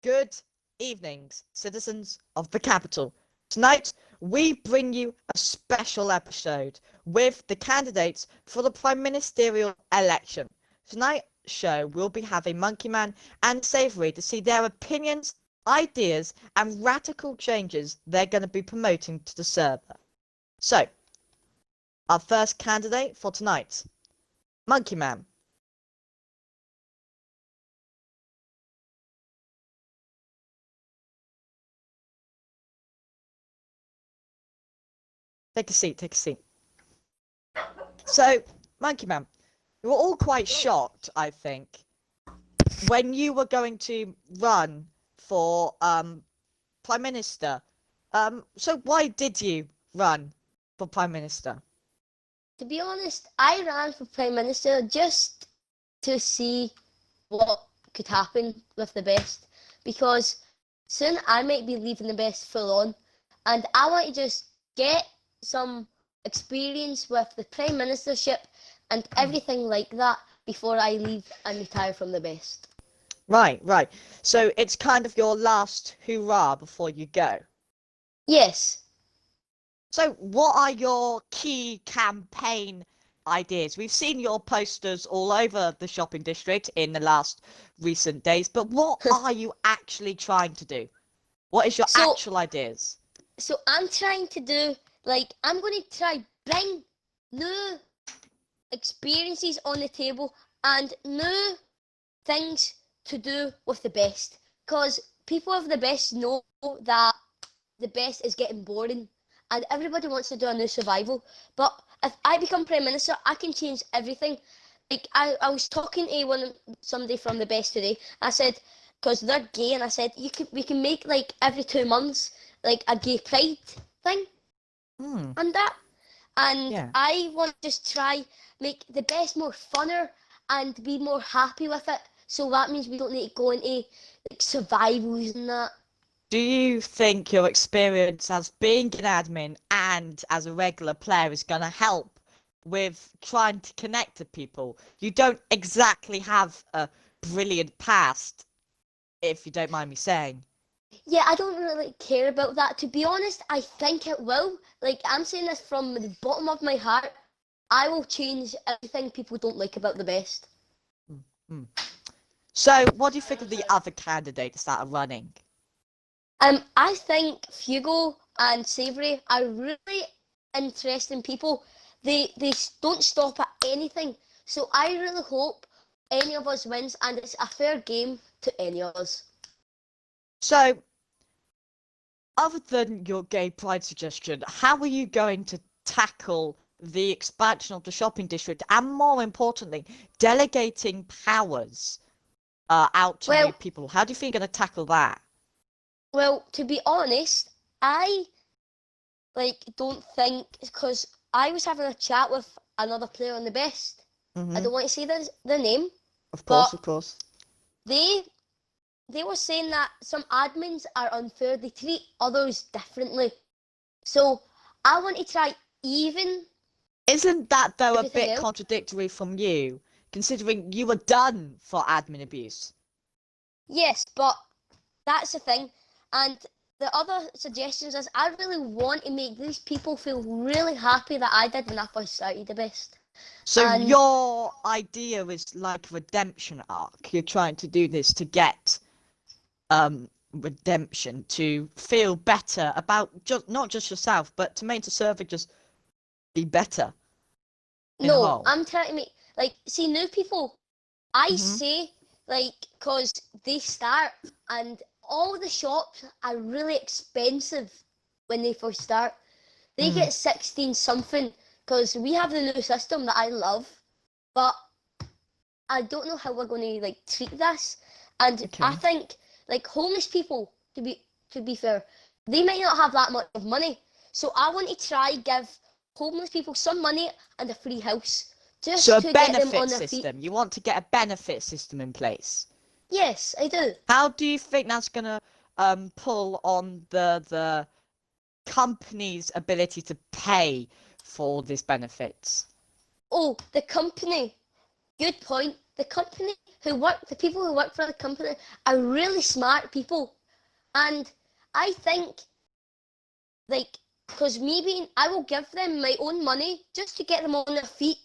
Good evenings, citizens of the capital. Tonight, we bring you a special episode with the candidates for the prime ministerial election. Tonight's show, we'll be having Monkey Man and Savory to see their opinions, ideas, and radical changes they're going to be promoting to the server. So, our first candidate for tonight, Monkey Man. Take a seat, take a seat. So, Monkey Man, we were all quite shocked, I think, when you were going to run for Prime Minister. So why did you run for Prime Minister? To be honest, I ran for Prime Minister just to see what could happen with the best, because soon I might be leaving the best full on, and I want to just get some experience with the Prime Ministership and everything like that before I leave and retire from the best. Right, right. So it's kind of your last hurrah before you go. Yes. So what are your key campaign ideas? We've seen your posters all over the shopping district in the last recent days, but what are you actually trying to do? What is your So, actual ideas? so I'm trying to do, I'm going to try bring new experiences on the table and new things to do with the best, because people of the best know that the best is getting boring and everybody wants to do a new survival. But if I become prime minister, I can change everything. I was talking to somebody from the best today. I said, because they're gay, and I said we can make like every 2 months like a gay pride thing and that. And Yeah. I want to just try make the best more funner and be more happy with it. So that means we don't need to go into like survivals and that. Do you think your experience as being an admin and as a regular player is going to help with trying to connect to people? You don't exactly have a brilliant past, if you don't mind me saying. Yeah, I don't really care about that. To be honest, I think it will. Like, I'm saying this from the bottom of my heart. I will change everything people don't like about the best. Mm. So, what do you think of the other candidates that are running? I think Fugo and Savory are really interesting people. They don't stop at anything. So I really hope any of us wins and it's a fair game to any of us. So, other than your gay pride suggestion, how are you going to tackle the expansion of the shopping district and, more importantly, delegating powers out to new Well, people? How do you think you're going to tackle that? well, to be honest, I don't think, because I was having a chat with another player on the best. I Hmm. don't want to say their name, Of but course, of course. they they were saying that some admins are unfair. They treat others differently. So I want to try even Isn't that, though, a everything bit else. contradictory from you, considering you were done for admin abuse? Yes, but that's the thing. And the other suggestions is I really want to make these people feel really happy that I did when I first started the best. So And your idea is like a redemption arc. You're trying to do this to get redemption, to feel better about just not just yourself, but to make the server just be better in a no, whole. I'm trying to make see new people. I Hmm. say because they start and all the shops are really expensive when they first start. They Mm. get 16 something because we have the new system that I love, but I don't know how we're going to treat this. And I Okay. think homeless people, to be fair, they might not have that much of money. So I want to try give homeless people some money and a free house So just a to get them benefit on their feet. system. You want to get a benefit system in place. Yes, I do. How do you think that's gonna pull on the company's ability to pay for these benefits? Oh, the company. Good point. The company the people who work for the company are really smart people, and I think, like, because maybe I will give them my own money just to get them on their feet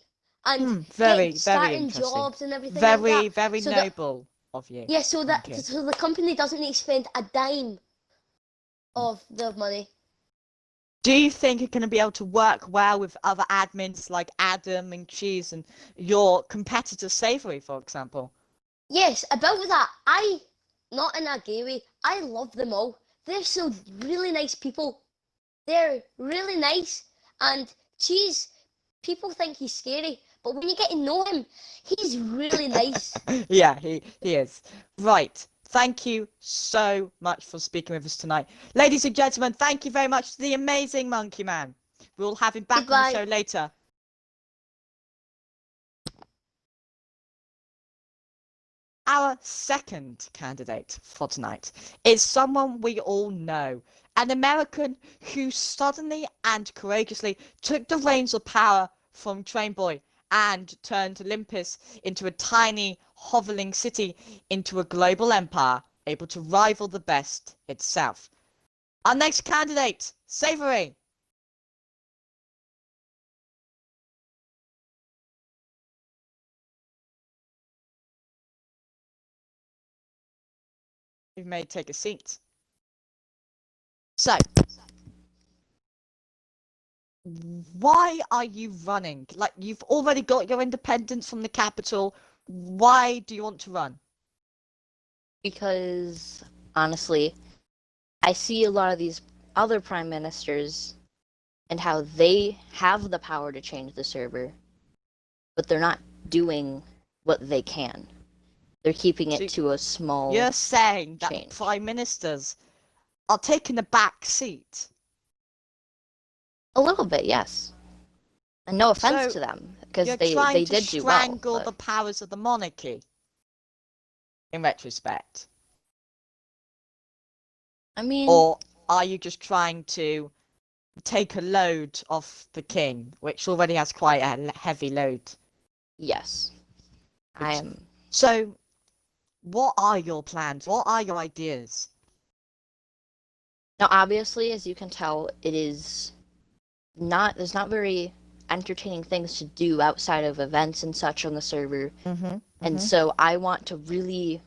and Very, get very starting interesting. jobs and everything like Very, that. very So that, noble of you. yeah, so Thank that you. so the company doesn't need to spend a dime of the money. Do you think you're going to be able to work well with other admins like Adam and Cheese and your competitor Savory, for example? Yes, about that, not in a gay way, I love them all. They're so really nice people. They're really nice. And Cheese, people think he's scary, but when you get to know him, he's really nice. Yeah, he is. Right. Thank you so much for speaking with us tonight. Ladies and gentlemen, thank you very much to the amazing Monkey Man. We'll have him back on the Goodbye. show later. Our second candidate for tonight is someone we all know, an American who suddenly and courageously took the reins of power from Train Boy and turned Olympus into a tiny, hoveling city into a global empire, able to rival the best itself. Our next candidate, Savory. You may take a seat. So, why are you running? Like, you've already got your independence from the capital. Why do you want to run? Because honestly, I see a lot of these other prime ministers and how they have the power to change the server, but they're not doing what they can. They're keeping So it to a small you're saying that change. the prime ministers are taking the back seat. A little bit, yes. And no offense So to them, because you're they trying to did do well. strangle the powers of the monarchy. In retrospect. I mean, Or are you just trying to take a load off the king, which already has quite a heavy load? yes. I Which- am. So, what are your plans? What are your ideas? Now, obviously, as you can tell, there's not very entertaining things to do outside of events and such on the server. And so I want to really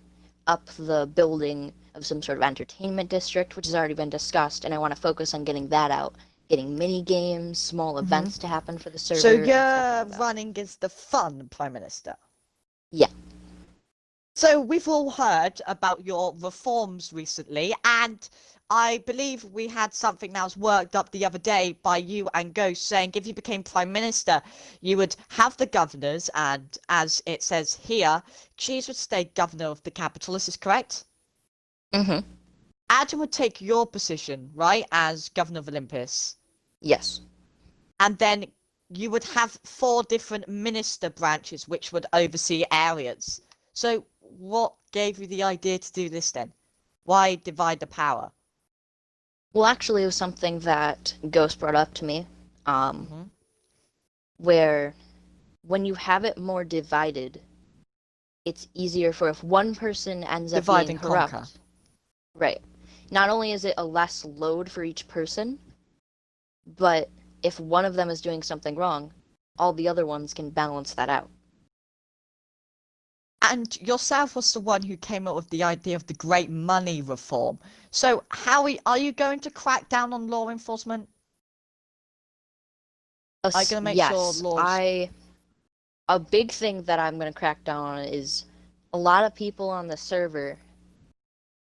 up the building of some sort of entertainment district, which has already been discussed, and I want to focus on getting that out, getting mini games, small events to happen for the server. So and you're stuff like that. running as the fun prime minister. Yeah. So we've all heard about your reforms recently, and I believe we had something that was worked up the other day by you and Ghost saying if you became prime minister, you would have the governors, and as it says here, Cheese would stay governor of the capital. Is this correct? Mm-hmm. Adam would take your position, right, as governor of Olympus, Yes. and then you would have 4 different minister branches which would oversee areas. So what gave you the idea to do this then? Why divide the power? Well, actually, it was something that Ghost brought up to me, where when you have it more divided, it's easier for if one person ends up Divide being and conquer. corrupt. Right. Not only is it a less load for each person, but if one of them is doing something wrong, all the other ones can balance that out. And yourself was the one who came up with the idea of the Great Money Reform. So how are you going to crack down on law enforcement? Are you going to make sure Yes, laws... a big thing that I'm going to crack down on is a lot of people on the server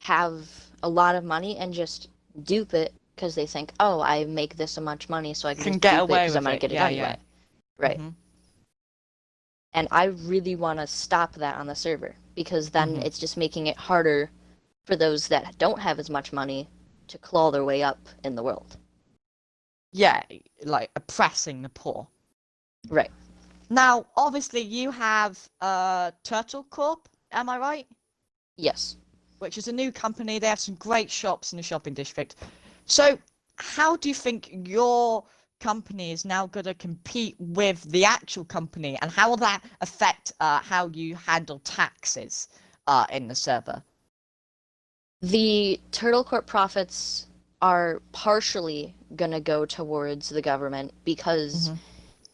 have a lot of money and just dupe it because they think, oh, I make this much money, so I can Can just get dupe it away because I'm with going it. to get Yeah, it anyway. yeah. Right. And I really want to stop that on the server because then it's just making it harder for those that don't have as much money to claw their way up in the world. Yeah, like oppressing the poor. Right. Now, obviously, you have Turtle Corp, am I right? Yes. Which is a new company. They have some great shops in the shopping district. So, how do you think your company is now going to compete with the actual company, and how will that affect how you handle taxes in the server? The Turtle Corp profits are partially going to go towards the government because,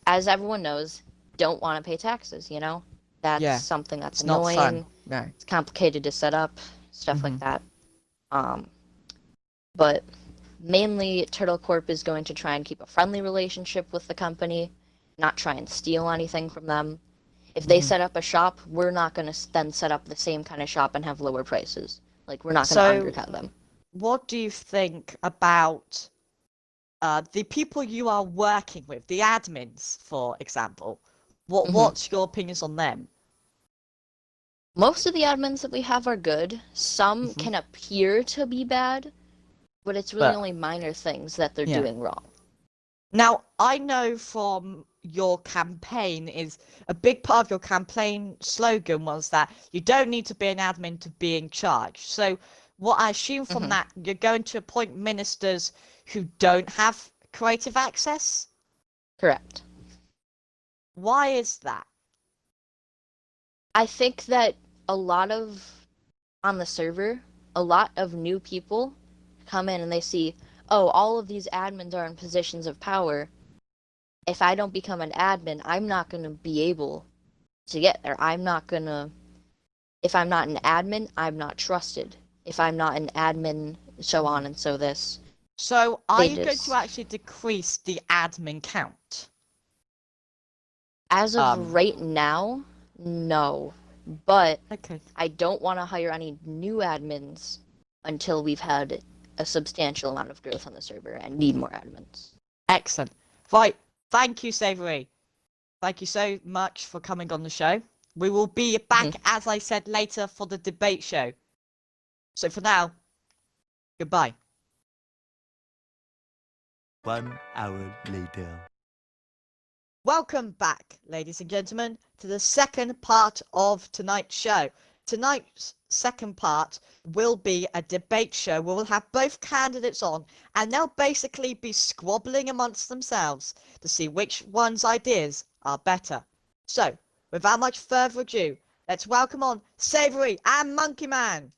as everyone knows, don't want to pay taxes, you know? That's something that's it's not annoying. fun. No. It's complicated to set up, stuff like that. But mainly, Turtle Corp is going to try and keep a friendly relationship with the company, not try and steal anything from them. If they set up a shop, we're not going to then set up the same kind of shop and have lower prices. Like, we're not going to undercut them. What do you think about the people you are working with, the admins, for example? What's your opinions on them? Most of the admins that we have are good. Some can appear to be bad, but it's really only minor things that they're doing wrong. Now, I know from your campaign is a big part of your campaign slogan was that you don't need to be an admin to be in charge. So what I assume from that, you're going to appoint ministers who don't have creative access? Correct. Why is that? I think that on the server, a lot of new people come in and they see, oh, all of these admins are in positions of power. If I don't become an admin, I'm not going to be able to get there. If I'm not an admin, I'm not trusted. If I'm not an admin, so on and so this. So are you going to actually decrease the admin count? As of right now, no. But okay. I don't want to hire any new admins until we've had a substantial amount of growth on the server and need more admins. Excellent. Right. Thank you, Savory. Thank you so much for coming on the show. We will be back, as I said, later for the debate show. So for now, goodbye. 1 hour later. Welcome back, ladies and gentlemen, to the second part of tonight's show. Tonight's second part will be a debate show where we'll have both candidates on, and they'll basically be squabbling amongst themselves to see which one's ideas are better. So, without much further ado, let's welcome on Savory and Monkey Man.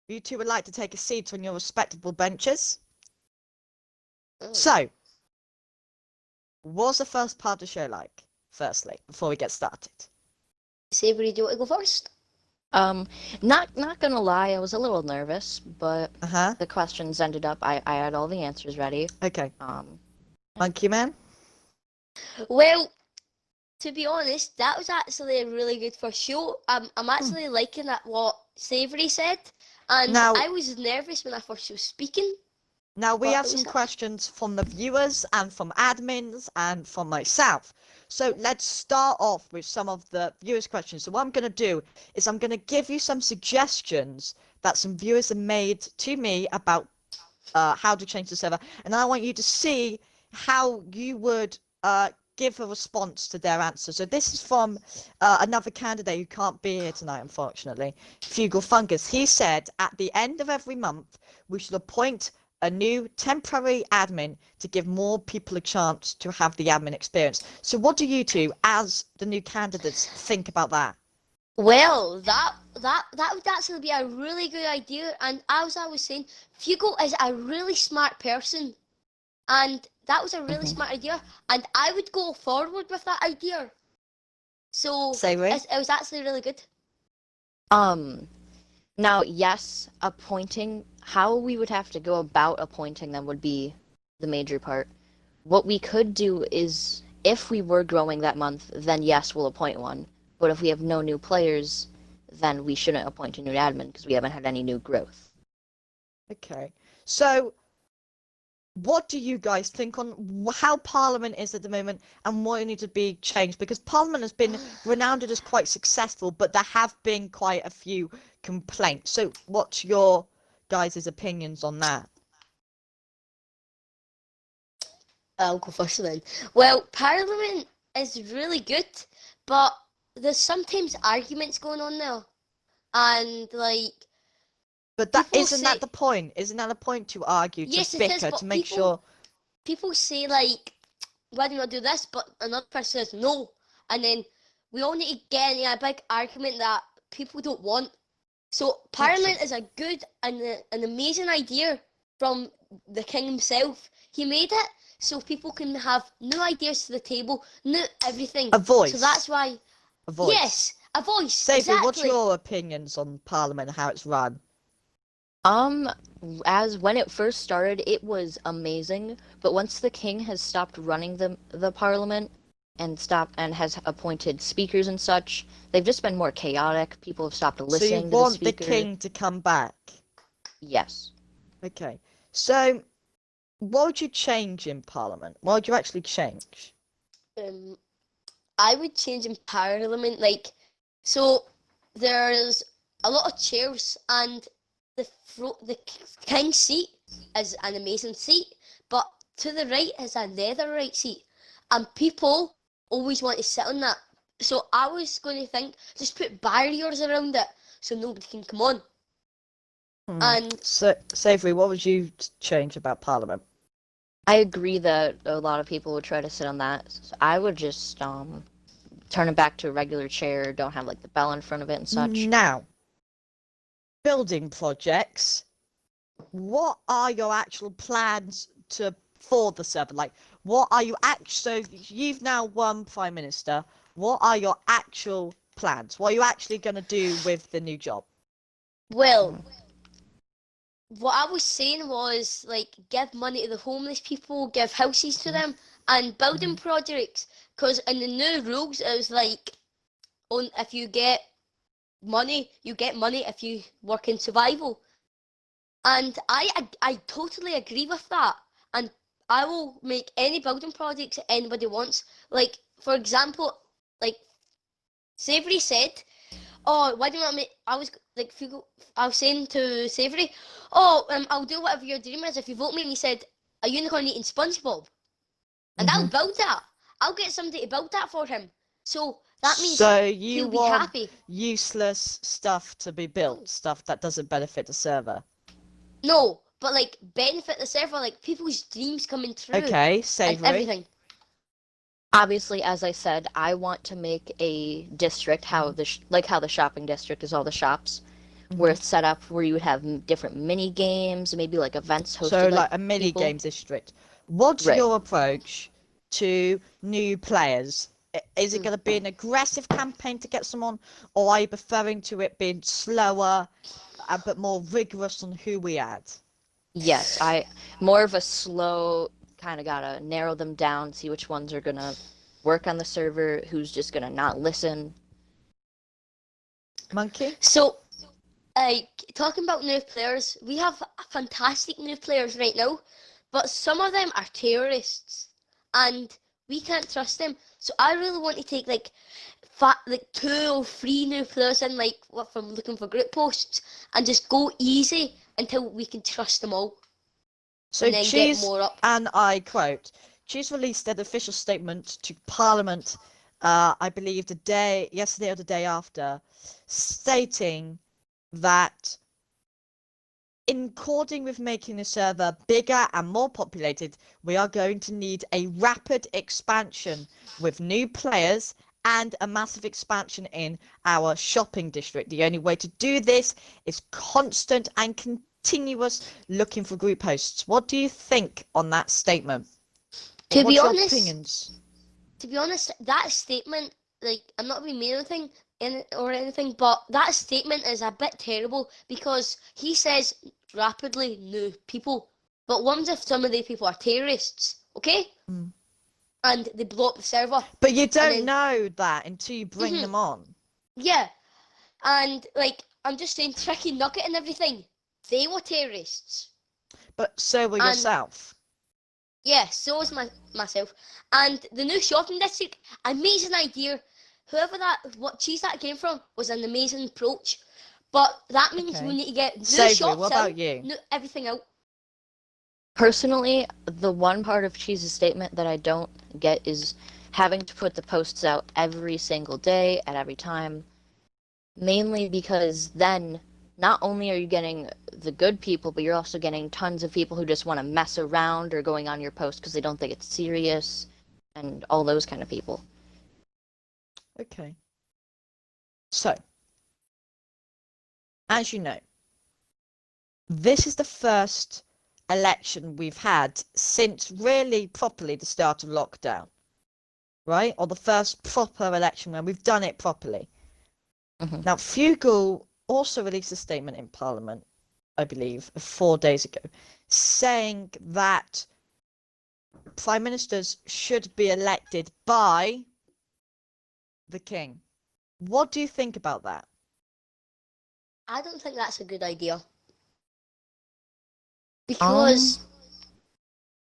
You two would like to take a seat on your respectable benches. So, what's the first part of the show like, firstly, before we get started? Savory, do you want to go first? Not gonna lie, I was a little nervous, but the questions ended up, I had all the answers ready. Okay. Monkey Man? Well, to be honest, that was actually a really good first show. I'm actually liking that what Savory said, and now, I was nervous when I first was speaking. Now, we have some questions from the viewers and from admins and from myself. So let's start off with some of the viewers' questions. So what I'm going to do is I'm going to give you some suggestions that some viewers have made to me about how to change the server. And I want you to see how you would give a response to their answer. So this is from another candidate who can't be here tonight, unfortunately, Fugal Fungus. He said, at the end of every month, we should appoint a new temporary admin to give more people a chance to have the admin experience. So what do you two, as the new candidates, think about that? Well, that would actually be a really good idea. And as I was saying, Fugal is a really smart person. And that was a really smart idea. And I would go forward with that idea. So it was actually really good. Now, yes, appointing, how we would have to go about appointing them would be the major part. What we could do is, if we were growing that month, then yes, we'll appoint one. But if we have no new players, then we shouldn't appoint a new admin because we haven't had any new growth. Okay. So, what do you guys think on how Parliament is at the moment and what needs to be changed? Because Parliament has been renowned as quite successful, but there have been quite a few complaints. So what's your guys' opinions on that? I'll go first then. Well, Parliament is really good, but there's sometimes arguments going on there. And, like, But that People isn't that say- the point? Isn't that the point to argue, to Yes, it is, bicker, but to make people- sure? People say like, why do you not do this? But another person says no, and then we all need to get in a big argument that people don't want. So Parliament is a good and an amazing idea from the king himself. He made it so people can have new ideas to the table, new everything. A voice. So that's why. A voice. Yes, a voice. Savory, exactly. what's your opinions on Parliament and how it's run? As when it first started, it was amazing, but once the king has stopped running the parliament and has appointed speakers and such, they've just been more chaotic. People have stopped So you listening to the want the speaker. king to come back? Yes. Okay. So what would you change in Parliament? What would you actually change? I would change in Parliament, like, so there's a lot of chairs, and the king's seat is an amazing seat, but to the right is a netherite seat, and people always want to sit on that. So I was going to think, just put barriers around it so nobody can come on. And So, Savory, what would you change about Parliament? I agree that a lot of people would try to sit on that. So I would just turn it back to a regular chair, don't have like the bell in front of it and such. Now, building projects. What are your actual plans for the server? Like, what are you so you've now won Prime Minister. What are your actual plans? What are you actually going to do with the new job? well, what I was saying was like give money to the homeless people, give houses to them, and building projects. Because in the new rules, it was like, if you get money, you get money if you work in survival. And I totally agree with that. And I will make any building projects that anybody wants. Like, for example, like Savory said, oh, why do you want me? I was saying to Savory, oh, I'll do whatever your dream is if you vote me. And he said, a unicorn eating SpongeBob, and I'll build that. I'll get somebody to build that for him. So that means so you he'll be want happy. useless stuff to be built, stuff that doesn't benefit the server. No, but like benefit the server, like people's dreams coming true. Okay, And Savory. everything. Obviously, as I said, I want to make a district how the shopping district is all the shops, where it's set up where you would have different mini games, maybe like events hosted. So by like a mini people. games district. What's Right. your approach to new players? Is it going to be an aggressive campaign to get someone, or are you preferring to it being slower but more rigorous on who we add? Yes, I more of a slow kind of gotta narrow them down, see which ones are gonna work on the server, who's just gonna not listen. Monkey? So, talking about new players, we have fantastic new players right now, but some of them are terrorists, and we can't trust them. So I really want to take like 2 or 3 new players in, like what from looking for group posts, and just go easy until we can trust them all. So and then get Cheese, more up. and I quote, Cheese released an official statement to Parliament, I believe yesterday or the day after, stating that in according with making the server bigger and more populated, we are going to need a rapid expansion with new players and a massive expansion in our shopping district. The only way to do this is constant and continuous looking for group hosts. What do you think on that statement? To What's be your honest, opinions? that statement, like, I'm not being mean or anything, but that statement is a bit terrible because he says rapidly new people, but what if some of the people are terrorists, okay? And they blow up the server. But you don't then- know that until you bring them on. Yeah, and like I'm just saying, Tricky Nugget and everything, they were terrorists. But so will And- yourself. Yeah, so is myself. And the new shopping district, amazing idea. What cheese that came from was an amazing approach. But that means Okay. we need to get new Savory, shops what out, about you? everything out. Personally, the one part of Cheese's statement that I don't get is having to put the posts out every single day at every time. Mainly because then not only are you getting the good people, but you're also getting tons of people who just want to mess around or going on your post because they don't think it's serious, and all those kind of people. Okay. So, as you know, this is the first election we've had since really properly the start of lockdown, right? Or the first proper election where we've done it properly. Mhm. Now, Fugel also released a statement in Parliament, I believe, 4 days ago, saying that prime ministers should be elected by the king. What do you think about that? I don't think that's a good idea. Because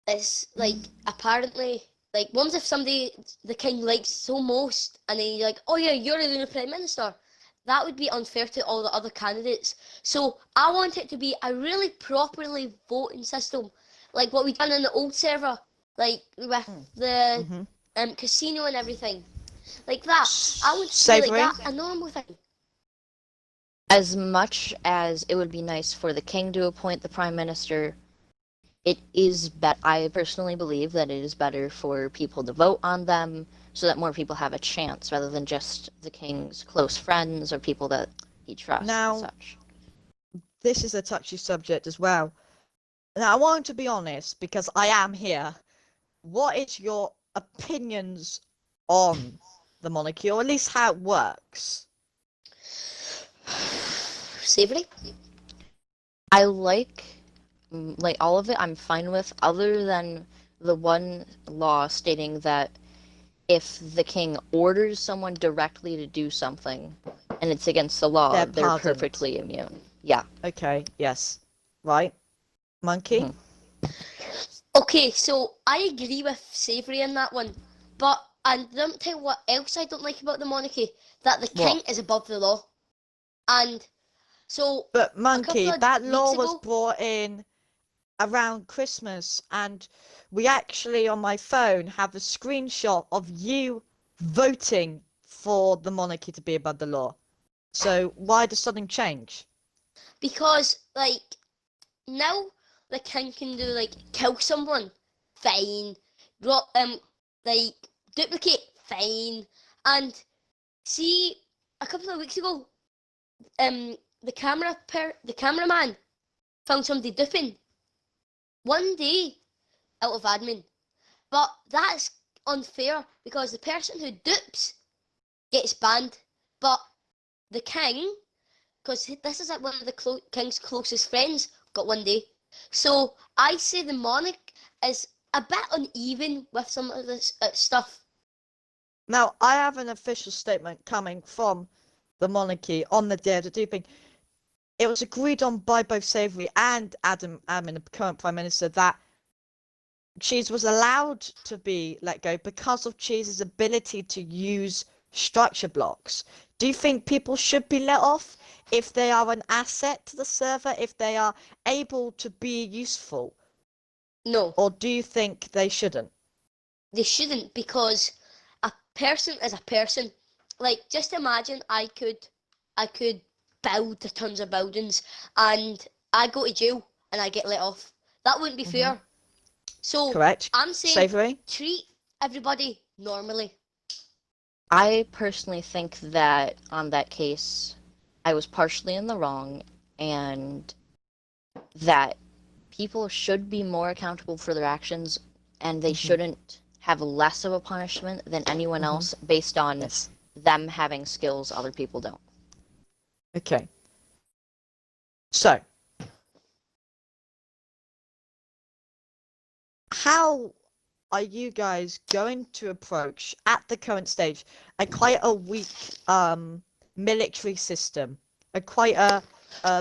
it's like apparently like what if somebody the king likes so most and then you're like, oh yeah, you're the new prime minister. That would be unfair to all the other candidates. So I want it to be a really properly voting system, like what we done in the old server, like with the Mhm. casino and everything, like that. I want it to be Savory? like that, a normal thing. As much as it would be nice for the king to appoint the prime minister, it is I personally believe that it is better for people to vote on them so that more people have a chance rather than just the king's close friends or people that he trusts Now, and such. This is a touchy subject as well. Now, I want to be honest because I am here. What is your opinions on the monarchy, or at least how it works? Savory. I like all of it. I'm fine with, other than the one law stating that if the king orders someone directly to do something and it's against the law, They're they're pardoned. perfectly immune. Yeah. Okay, yes. Right? Monkey? Mhm. Okay, so I agree with Savory in that one, but I don't tell you what else I don't like about the monarchy, that the king What? is above the law. And so But a Monkey, couple of that weeks law was ago, brought in around Christmas, and we actually on my phone have a screenshot of you voting for the monarchy to be above the law. So why does something change? because like now the king can do like kill someone, fine, like duplicate, fine, and see a couple of weeks ago, the cameraman found somebody duping 1 day out of admin. But that's unfair because the person who dupes gets banned. But the king, because this is like one of the king's closest friends, got 1 day. So I say the monarch is a bit uneven with some of this stuff. Now, I have an official statement coming from the monarchy on the day of the duping. It was agreed on by both Savory and Adam Amin, the current Prime Minister, that Cheese was allowed to be let go because of Cheese's ability to use structure blocks. Do you think people should be let off if they are an asset to the server, if they are able to be useful? No, Or do you think they shouldn't? they shouldn't because a person is a person. Like just imagine I could build tons of buildings and I go to jail and I get let off. That wouldn't be fair. So Correct? I'm saying Savory? treat everybody normally. I personally think that on that case, I was partially in the wrong, and that people should be more accountable for their actions, and they shouldn't have less of a punishment than anyone else based on Yes. them having skills other people don't. Okay. So, how are you guys going to approach at the current stage a quite a weak military system, a quite a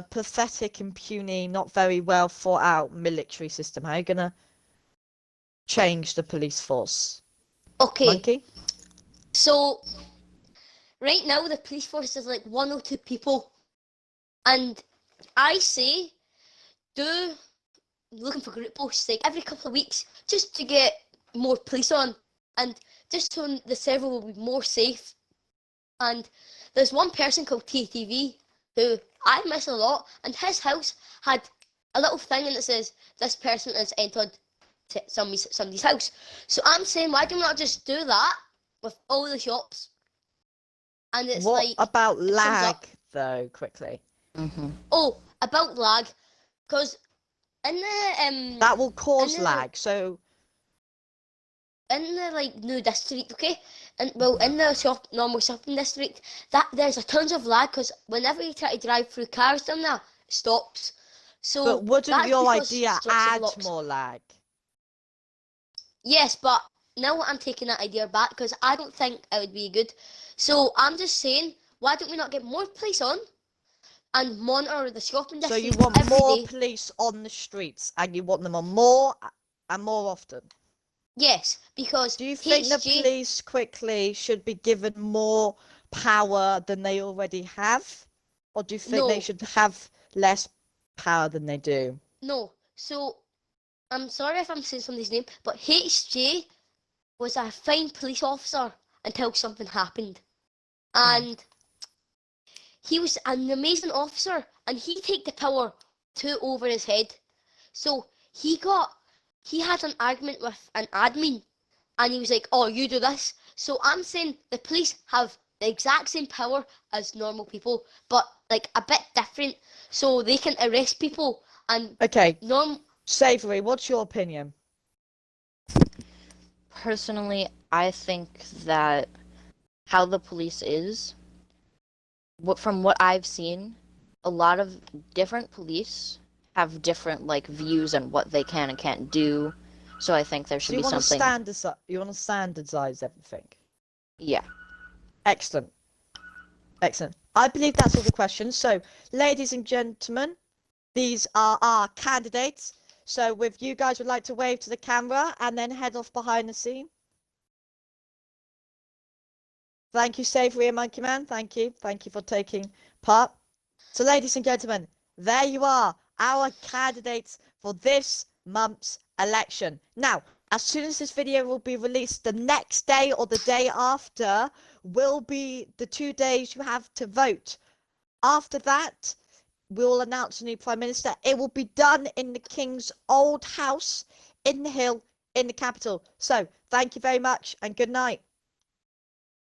pathetic and puny, not very well thought out military system? How are you gonna change the police force? Okay, Monkey? so right now the police force is like 102 people, and I say do looking for group posts like every couple of weeks just to get more police on, and just so the server will be more safe. And there's one person called TTV who I miss a lot, and his house had a little thing and it says this person has entered somebody's house. So I'm saying, why do we not just do that with all the shops? And it's What like, about sums lag, up. though, quickly? Oh, about lag, because in the That will cause know. lag, so... in the like new district, okay, and well, in the normal shopping district, that there's a tons of lag because whenever you try to drive through cars down there, it stops. So But wouldn't that's your because idea strips of add blocks. more lag? Yes, but now I'm taking that idea back because I don't think it would be good. So I'm just saying, why don't we not get more police on and monitor the shopping So district you want every more day? police on the streets, and you want them on more and more often? Yes, because Do you think the HG police quickly should be given more power than they already have? Or do you think they No. should have less power than they do? No. So I'm sorry if I'm saying somebody's name, but HJ was a fine police officer until something happened. And he was an amazing officer and he take the power too over his head. So he had an argument with an admin and he was like, oh, you do this. So I'm saying the police have the exact same power as normal people, but like a bit different. So they can arrest people and Okay, Savory, what's your opinion? Personally, I think that how the police is, from what I've seen, a lot of different police have different like views on what they can and can't do. So I think there should So be something. You want to standardize everything? Yeah. Excellent. Excellent. I believe that's all the questions. So, ladies and gentlemen, these are our candidates. So, if you guys would like to wave to the camera and then head off behind the scene. Thank you, Savory and Monkey Man. Thank you. Thank you for taking part. So, ladies and gentlemen, there you are, our candidates for this month's election. Now, as soon as this video will be released, the next day or the day after will be the 2 days you have to vote. After that, we'll announce a new Prime Minister. It will be done in the King's old house in the hill in the capital. So, thank you very much and good night.